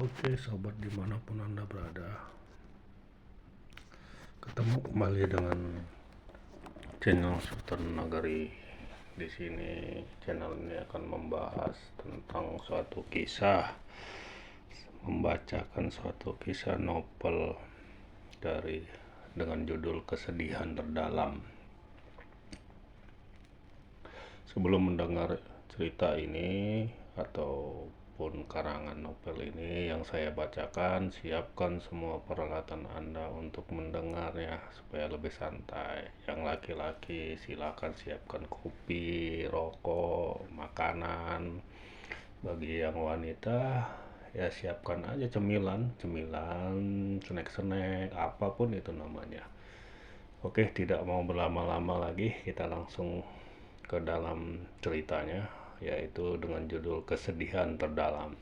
Oke sobat dimanapun Anda berada, ketemu kembali dengan channel Sultan Nagari. Di sini channel ini akan membahas tentang suatu kisah, membacakan suatu kisah novel dengan judul Kesedihan Terdalam. Sebelum mendengar cerita ini ataupun karangan novel ini yang saya bacakan, siapkan semua peralatan Anda untuk mendengarnya supaya lebih santai. Yang laki-laki silakan siapkan kopi, rokok, makanan. Bagi yang wanita ya siapkan aja cemilan, snack, apapun itu namanya. Oke, tidak mau berlama-lama lagi, kita langsung ke dalam ceritanya, yaitu dengan judul Kesedihan Terdalam.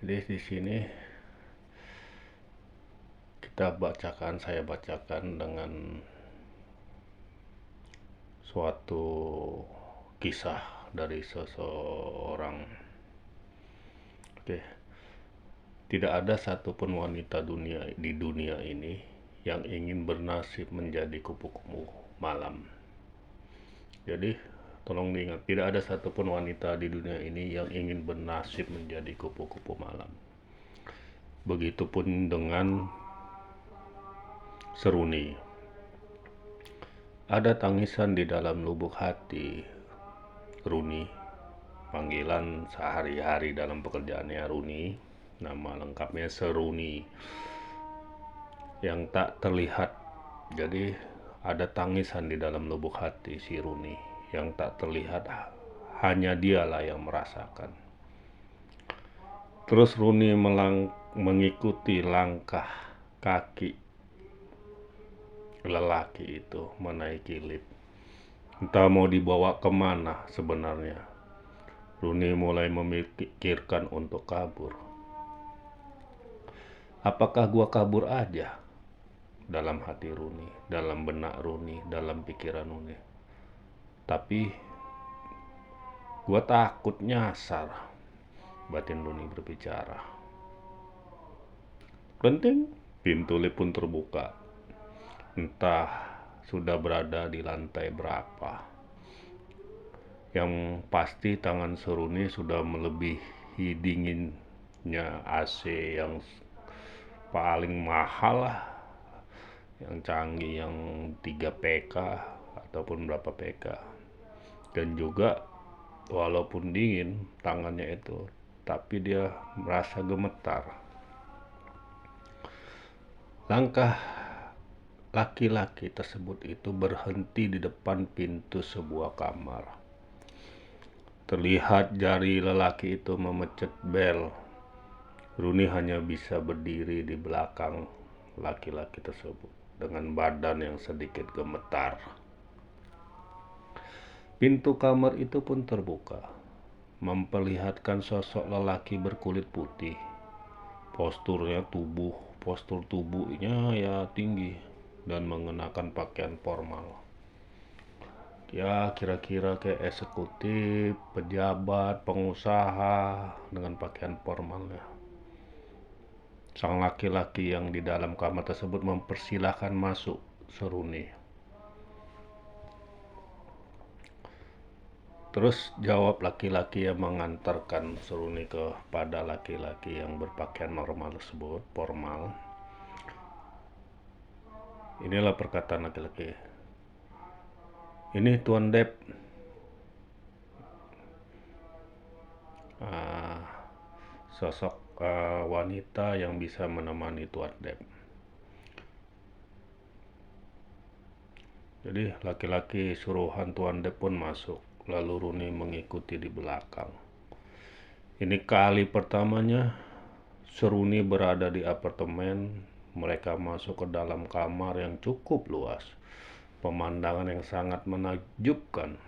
Jadi di sini saya bacakan dengan suatu kisah dari seseorang. Oke. Tidak ada satupun wanita di dunia ini yang ingin bernasib menjadi kupu-kupu malam. Jadi tolong diingat, tidak ada satupun wanita di dunia ini yang ingin bernasib menjadi kupu-kupu malam. Begitupun dengan Seruni. Ada tangisan di dalam lubuk hati Runi. Panggilan sehari-hari dalam pekerjaannya Runi, nama lengkapnya Seruni, yang tak terlihat. Jadi ada tangisan di dalam lubuk hati si Runi yang tak terlihat, hanya dialah yang merasakan. Terus Runi mengikuti langkah kaki lelaki itu menaiki lift. Entah mau dibawa kemana sebenarnya. Runi mulai memikirkan untuk kabur. Apakah gua kabur aja? Dalam hati Runi, dalam benak Runi, dalam pikiran Runi. Tapi gua takut nyasar, batin Runi berbicara. Penting, pintu lift pun terbuka. Entah sudah berada di lantai berapa. Yang pasti tangan Seruni sudah melebihi dinginnya AC yang paling mahal lah, yang canggih, yang 3 PK ataupun berapa PK. Dan juga walaupun dingin tangannya itu, tapi dia merasa gemetar. Langkah laki-laki tersebut itu berhenti di depan pintu sebuah kamar. Terlihat jari lelaki itu memencet bel. Runi hanya bisa berdiri di belakang laki-laki tersebut dengan badan yang sedikit gemetar. Pintu kamar itu pun terbuka, memperlihatkan sosok lelaki berkulit putih. Postur tubuhnya ya tinggi dan mengenakan pakaian formal. Ya kira-kira kayak eksekutif, pejabat, pengusaha dengan pakaian formalnya. Sang laki-laki yang di dalam kamar tersebut mempersilahkan masuk Seruni. Terus jawab laki-laki yang mengantarkan Seruni kepada laki-laki yang berpakaian normal tersebut, formal. Inilah perkataan laki-laki. Ini Tuan Dep. Sosok wanita yang bisa menemani Tuan Dep. Jadi laki-laki suruhan Tuan Dep pun masuk, lalu Runi mengikuti di belakang. Ini kali pertamanya Seruni berada di apartemen. Mereka masuk ke dalam kamar yang cukup luas, pemandangan yang sangat menakjubkan.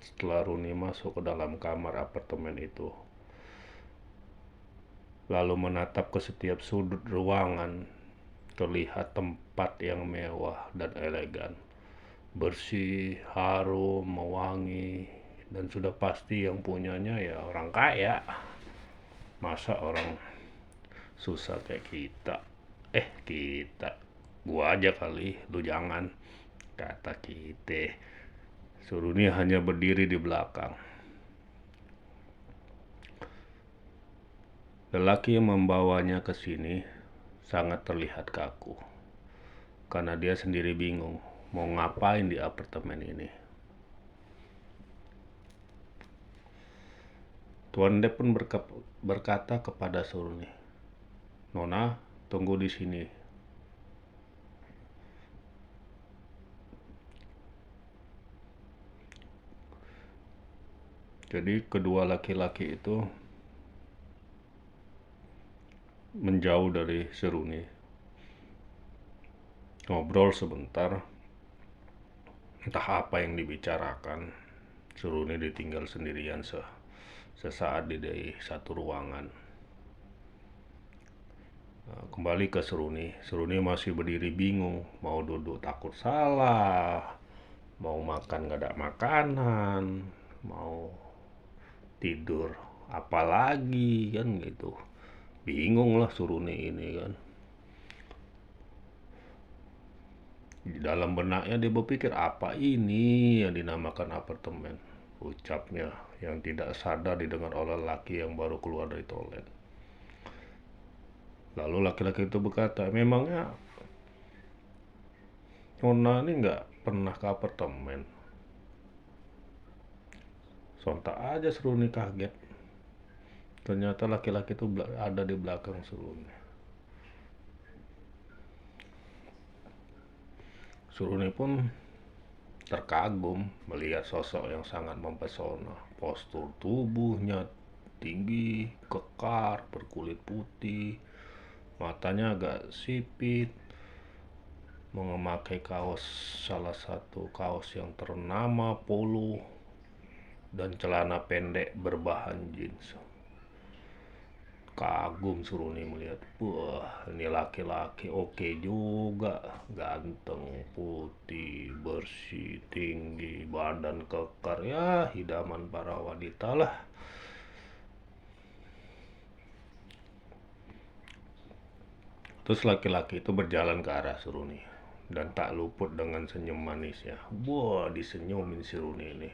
Setelah Runi masuk ke dalam kamar apartemen itu, lalu menatap ke setiap sudut ruangan, terlihat tempat yang mewah dan elegan, bersih, harum, mewangi, dan sudah pasti yang punyanya ya orang kaya. Masa orang susah kayak kita, kita, gua aja kali, lu jangan, kata kita. Suruni hanya berdiri di belakang. Lelaki yang membawanya ke sini sangat terlihat kaku, karena dia sendiri bingung mau ngapain di apartemen ini. Tuan Dep pun berkata kepada Suruni, "Nona, tunggu di sini." Jadi kedua laki-laki itu menjauh dari Suruni, ngobrol sebentar, entah apa yang dibicarakan. Suruni ditinggal sendirian sesaat di satu ruangan. Kembali ke Suruni. Suruni masih berdiri bingung, mau duduk takut salah, mau makan gak ada makanan, mau tidur apalagi kan gitu. Bingung lah Suruni ini kan. Di dalam benaknya dia berpikir, apa ini yang dinamakan apartemen? Ucapnya yang tidak sadar didengar oleh laki yang baru keluar dari toilet. Lalu laki-laki itu berkata, "Memangnya Nona ini nggak pernah ke apartemen?" Sontak aja Suruni kaget. Ternyata laki-laki itu ada di belakang Suruni. Suruni pun terkagum melihat sosok yang sangat mempesona. Postur tubuhnya tinggi, kekar, berkulit putih, matanya agak sipit, memakai salah satu kaos yang ternama Polo dan celana pendek berbahan jeans. Kagum Suruni melihat, wah ini laki-laki oke juga, ganteng, putih, bersih, tinggi, badan kekar, ya idaman para wanita lah. Terus laki-laki itu berjalan ke arah Suruni dan tak luput dengan senyum manisnya. Wah, disenyumin Suruni ini.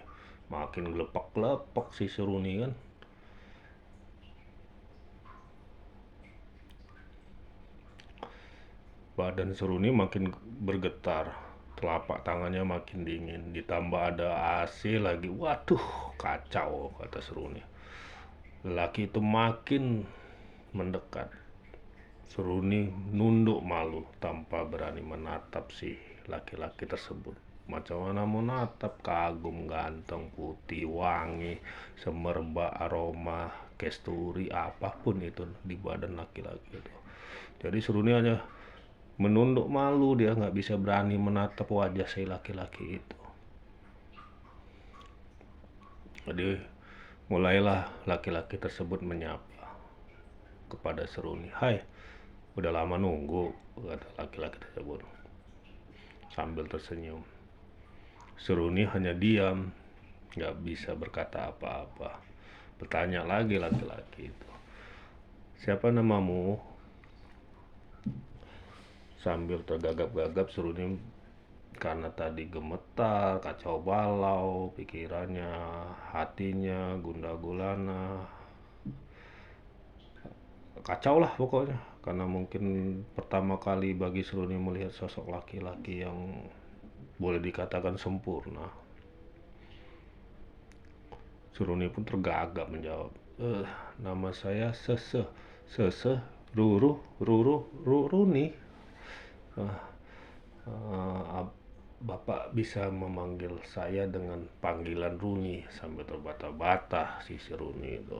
Makin gelepak-gelepak si Suruni kan. Badan Suruni makin bergetar, telapak tangannya makin dingin, ditambah ada AC lagi. Waduh, kacau, kata Suruni. Lelaki itu makin mendekat. Suruni nunduk malu tanpa berani menatap si laki-laki tersebut. Macam mana mau natap, kagum, ganteng, putih, wangi, semerbak aroma kesturi, apapun itu di badan laki-laki itu. Jadi Suruni hanya menunduk malu, dia nggak bisa berani menatap wajah si laki-laki itu. Jadi mulailah laki-laki tersebut menyapa kepada Suruni. "Hai, udah lama nunggu," kata laki-laki tersebut sambil tersenyum. Suruni hanya diam, nggak bisa berkata apa-apa. Bertanya lagi laki-laki itu, "Siapa namamu?" Sambil tergagap-gagap Suruni karena tadi gemetar, kacau balau pikirannya, hatinya gundah gulana, kacau lah pokoknya, karena mungkin pertama kali bagi Suruni melihat sosok laki-laki yang boleh dikatakan sempurna. Suruni pun tergagap menjawab, "Nama saya Sese Runi. Bapak bisa memanggil saya dengan panggilan Runi." Sambil terbata-bata si Runi itu.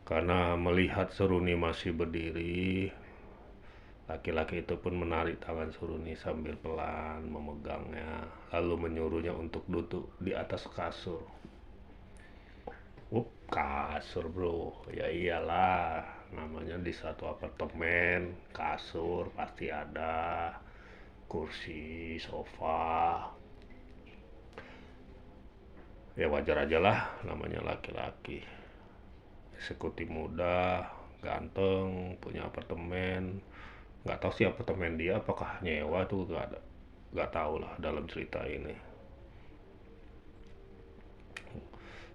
Karena melihat Suruni masih berdiri, laki-laki itu pun menarik tangan Suruni sambil pelan memegangnya, lalu menyuruhnya untuk duduk di atas kasur. Kasur bro, ya iyalah, namanya di satu apartemen, kasur pasti ada, kursi, sofa. Ya wajar aja lah, namanya laki-laki, eksekutif muda, ganteng, punya apartemen. Nggak tahu sih apartemen dia apakah nyewa tuh, nggak tahu lah dalam cerita ini.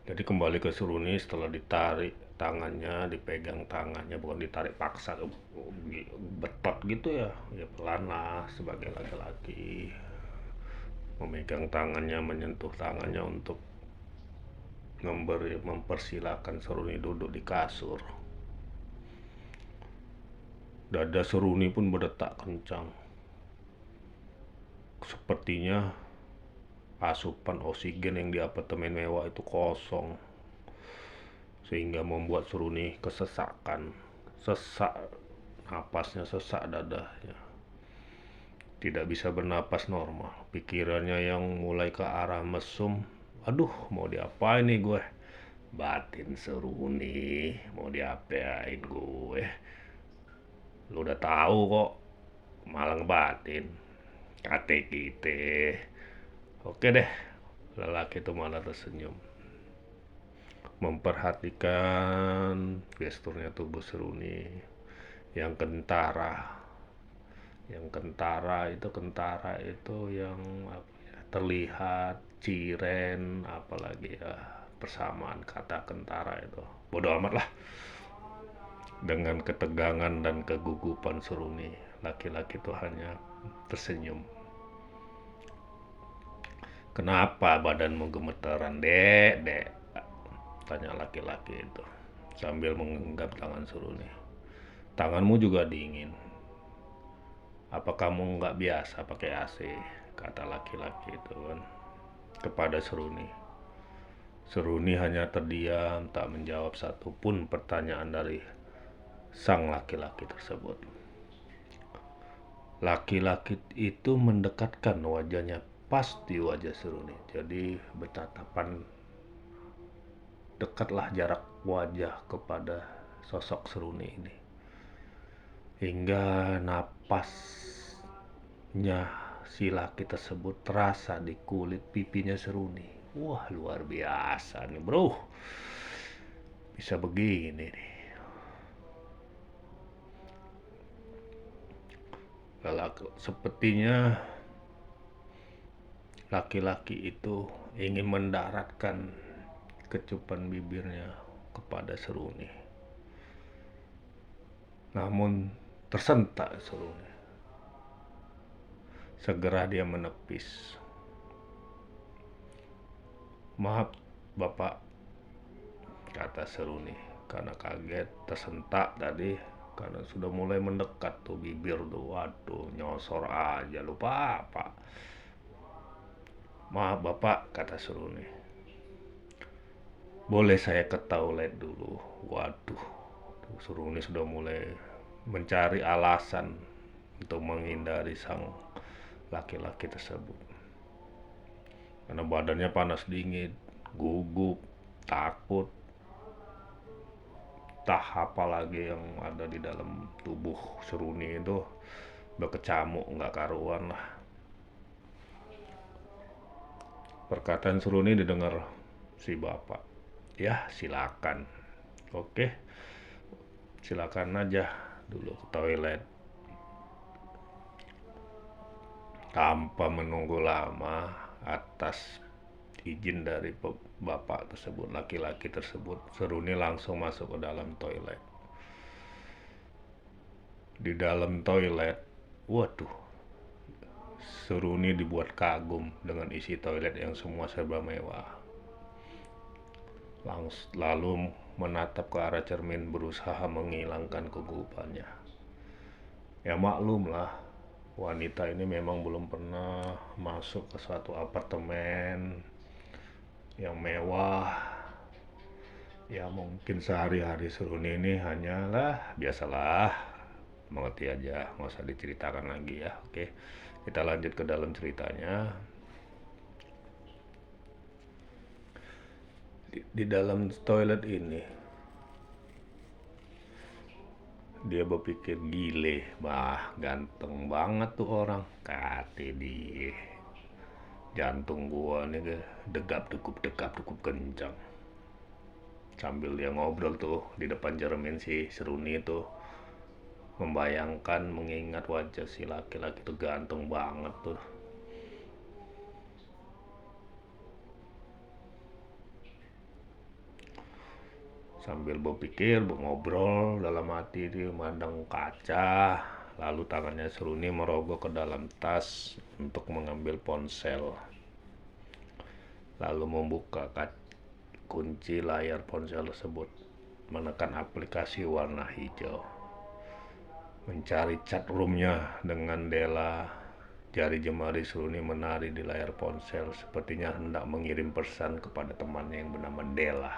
Jadi kembali ke Seruni, setelah ditarik tangannya, dipegang tangannya, bukan ditarik paksa betot gitu ya, ya pelan lah sebagai laki-laki, memegang tangannya, menyentuh tangannya untuk mempersilahkan Seruni duduk di kasur. Dada Seruni pun berdetak kencang. Sepertinya asupan oksigen yang di apartemen mewah itu kosong, sehingga membuat Seruni kesesakan. Sesak napasnya, sesak dadanya. Tidak bisa bernapas normal. Pikirannya yang mulai ke arah mesum. Aduh, mau diapain nih gue? Batin Seruni, mau diapain gue? Lu udah tahu kok, malah ngebatin. Kate kita. Oke deh, lelaki itu malah tersenyum, memperhatikan gesturnya tubuh Seruni yang kentara. Yang kentara itu yang apa ya, terlihat ciren, apalagi ya persamaan kata kentara itu. Bodoh amat lah dengan ketegangan dan kegugupan Seruni. Laki-laki itu hanya tersenyum. Kenapa badanmu gemeteran, dek? Tanya laki-laki itu sambil menggenggam tangan Seruni. Tanganmu juga dingin. Apa kamu nggak biasa pakai AC? Kata laki-laki itu kan kepada Seruni. Seruni hanya terdiam, tak menjawab satupun pertanyaan dari sang laki-laki tersebut. Laki-laki itu mendekatkan wajahnya pas di wajah Seruni. Jadi bertatapan dekatlah jarak wajah kepada sosok Seruni ini. Hingga napasnya si laki tersebut terasa di kulit pipinya Seruni. Wah, luar biasa nih bro, bisa begini nih. Sepertinya laki-laki itu ingin mendaratkan kecupan bibirnya kepada Seruni. Namun tersentak Seruni. Segera dia menepis. Maaf Bapak, kata Seruni karena kaget, tersentak tadi karena sudah mulai mendekat tuh bibir tuh. Waduh, nyosor aja, lupa apa. Maaf Bapak, kata Seruni. Boleh saya ke toilet dulu? Waduh, Seruni sudah mulai mencari alasan untuk menghindari sang laki-laki tersebut. Karena badannya panas dingin, gugup, takut, tak apa lagi yang ada di dalam tubuh Seruni itu berkecamuk nggak karuan lah. Perkataan Seruni didengar si bapak. Ya silakan, oke, silakan aja dulu ke toilet. Tanpa menunggu lama, atas izin dari bapak tersebut, laki-laki tersebut, Seruni langsung masuk ke dalam toilet. Di dalam toilet, waduh, Seruni dibuat kagum dengan isi toilet yang semua serba mewah. Lalu menatap ke arah cermin berusaha menghilangkan kegugupannya. Ya maklum lah, wanita ini memang belum pernah masuk ke suatu apartemen yang mewah. Ya mungkin sehari-hari Seruni ini hanyalah biasalah, mengerti aja, nggak usah diceritakan lagi ya. Oke, kita lanjut ke dalam ceritanya. Di dalam toilet ini dia berpikir, gile, bah ganteng banget tuh orang, kata dia. Jantung gua nih degap dukup kencang. Sambil dia ngobrol tuh di depan cermin si Seruni tuh membayangkan, mengingat wajah si laki-laki tuh ganteng banget tuh. Sambil berpikir, ngobrol dalam hati, dia memandang kaca. Lalu tangannya Seruni merogoh ke dalam tas untuk mengambil ponsel. Lalu membuka kunci layar ponsel tersebut, menekan aplikasi warna hijau, mencari chat roomnya dengan Della. Jari jemari Seruni menari di layar ponsel, sepertinya hendak mengirim pesan kepada temannya yang bernama Della.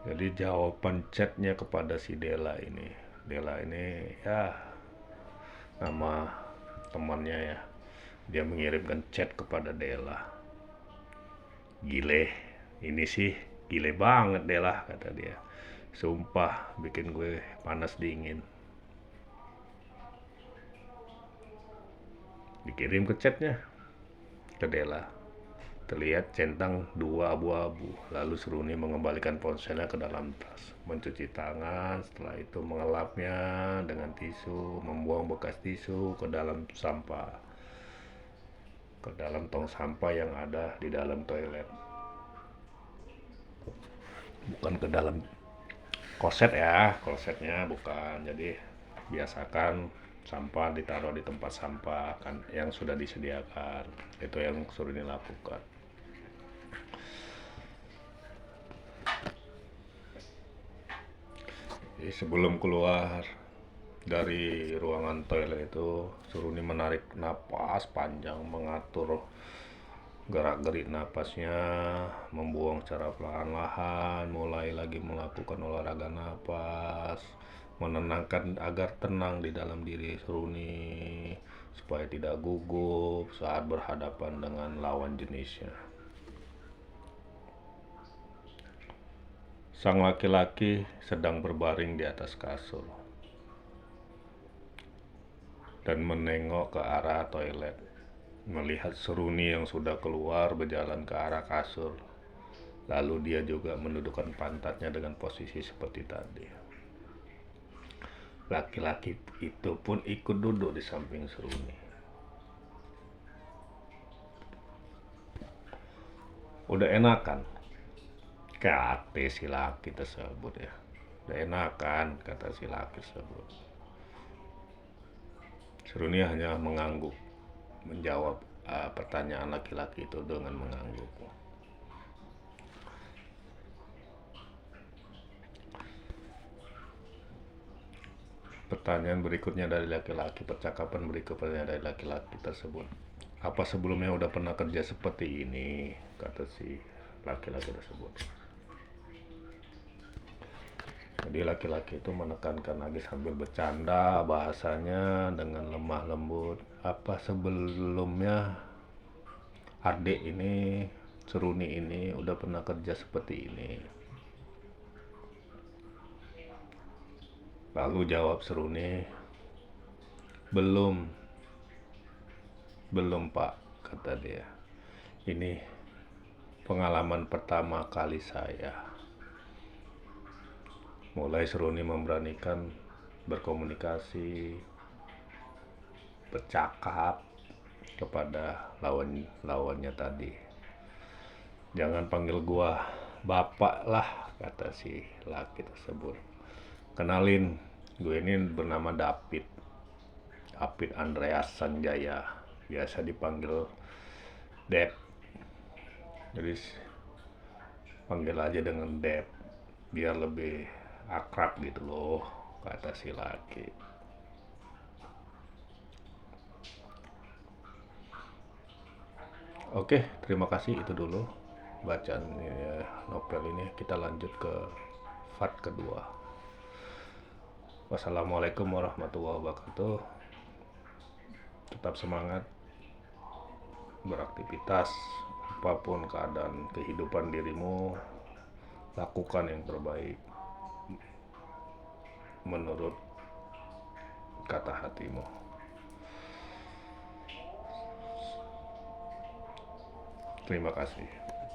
Jadi jawaban chatnya kepada si Della ini ya nama temannya ya. Dia mengirimkan chat kepada Della. Gile, ini sih gile banget Della, kata dia. Sumpah bikin gue panas dingin. Dikirim ke chatnya ke Della. Terlihat centang 2 abu-abu. Lalu Seruni mengembalikan ponselnya ke dalam tas, mencuci tangan, setelah itu mengelapnya dengan tisu, membuang bekas tisu ke dalam sampah, ke dalam tong sampah yang ada di dalam toilet. Bukan ke dalam kloset ya, klosetnya bukan. Jadi biasakan sampah ditaruh di tempat sampah kan yang sudah disediakan. Itu yang Seruni lakukan. Jadi sebelum keluar dari ruangan toilet itu, Seruni menarik napas panjang, mengatur gerak-gerik napasnya, membuang secara perlahan-lahan, mulai lagi melakukan olahraga napas, menenangkan agar tenang di dalam diri Seruni supaya tidak gugup saat berhadapan dengan lawan jenisnya. Sang laki-laki sedang berbaring di atas kasur dan menengok ke arah toilet. Melihat Seruni yang sudah keluar berjalan ke arah kasur. Lalu dia juga mendudukkan pantatnya dengan posisi seperti tadi. Laki-laki itu pun ikut duduk di samping Seruni. Udah enakan? Kata si laki tersebut ya. Udah enakan, kata si laki tersebut. Seruni hanya mengangguk, menjawab pertanyaan laki-laki itu dengan mengangguk. Pertanyaan berikutnya dari laki-laki, percakapan berikutnya dari laki-laki tersebut. Apa sebelumnya udah pernah kerja seperti ini? Kata si laki-laki tersebut. Jadi laki-laki itu menekankan lagi sambil bercanda bahasanya dengan lemah lembut. Apa sebelumnya adik ini, Seruni ini udah pernah kerja seperti ini? Lalu jawab Seruni, belum pak, kata dia. Ini pengalaman pertama kali saya. Mulai Seruni memberanikan berkomunikasi, bercakap kepada lawannya tadi. Jangan panggil gua bapak lah, kata si laki tersebut. Kenalin, gue ini bernama David Andreas Sanjaya, biasa dipanggil Dep. Jadi panggil aja dengan Dep biar lebih akrab gitu loh, kata si laki. Oke, terima kasih, itu dulu bacaan novel ini. Kita lanjut ke part kedua. Wassalamualaikum warahmatullahi wabarakatuh. Tetap semangat beraktivitas, apapun keadaan kehidupan dirimu, lakukan yang terbaik menurut kata hatimu. Terima kasih.